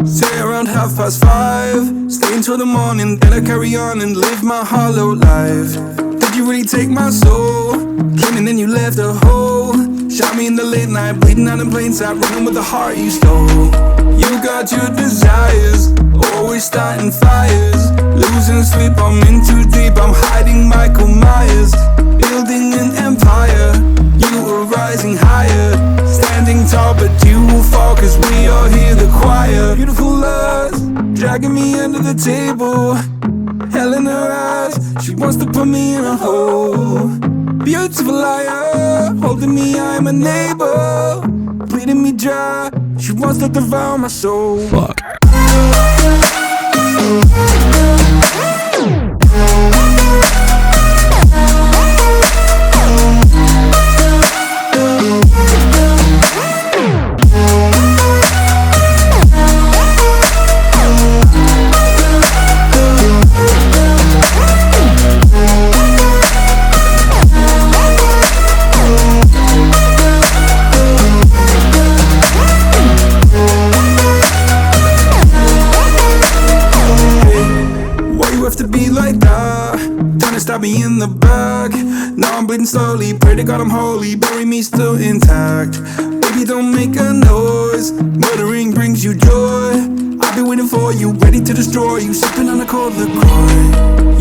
Say around 5:30, stay until the morning, then I carry on and live my hollow life. Did you really take my soul? Came and then you left a hole. Shot me in the late night, bleeding out in plain sight, running with the heart you stole. You got your desires, always starting fires. Losing sleep, I'm in too deep, I'm hiding Michael Myers. Building an empire, you were rising higher. Standing tall, but you will fall, cause we all hear the choir. Beautiful lust, dragging me under the table. Hell in her eyes, she wants to put me in a hole. Beautiful liar, holding me, I'm a neighbor. Bleeding me dry, she wants to devour my soul. Fuck. Stab me in the back. Now I'm bleeding slowly. Pray to God I'm holy. Bury me still intact. Baby, don't make a noise. Murdering brings you joy. I've been waiting for you, ready to destroy you. Sipping on the cold liqueur.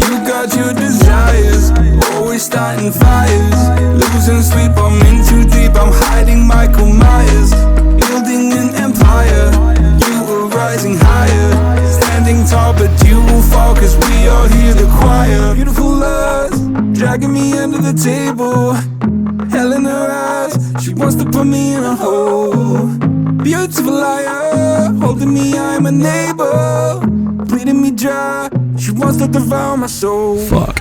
You got your desires, always starting fires. Losing sleep, I'm in too deep, I'm hiding Michael Myers. Building an empire, you were rising higher. Standing tall, but you will fall, cause we all hear the choir. Beautiful lust, dragging me under the table. Hell in her eyes, she wants to put me in a hole. Beautiful liar, holding me, I'm a neighbor. Bleeding me dry, she wants to devour my soul. Fuck.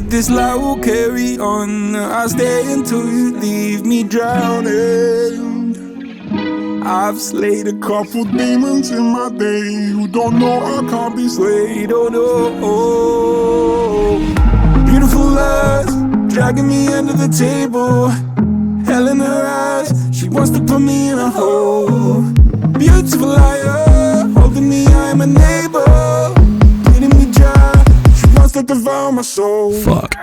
This light will carry on. I'll stay until you leave me drowning. I've slayed a couple demons in my day who don't know I can't be swayed. Oh no. Beautiful lust, dragging me under the table. Hell in her eyes, she wants to put me in a hole. Beautiful liar, holding me, I'm a neighbor. Bleeding me dry, she wants to devour my soul. Fuck.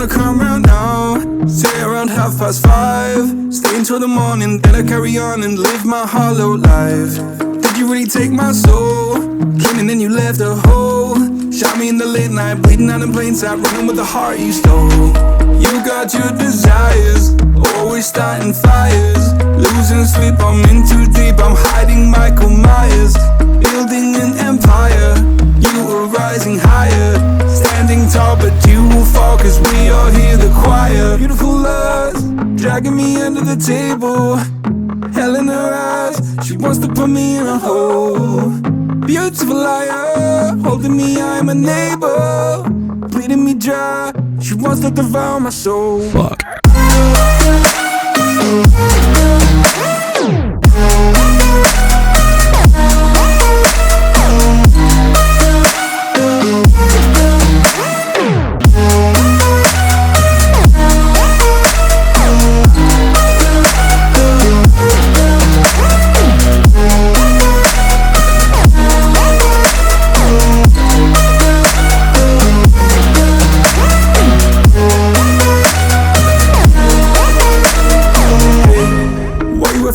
Come round now, say around 5:30. Stay until the morning, then I carry on and live my hollow life. Did you really take my soul? Came and then you left a hole. Shot me in the late night, bleeding out in plain sight, running with the heart you stole. You got your desires, always starting fires. Losing sleep, I'm in too deep, I'm hiding Michael Myers. Building an empire, you were rising higher. Standing tall, but you will fall, cause we all hear the choir. Beautiful lust, dragging me under the table. Hell in her eyes, she wants to put me in a hole. Beautiful liar, holding me, I'm a neighbor. Bleeding me dry, she wants to devour my soul. Fuck.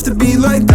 have to be like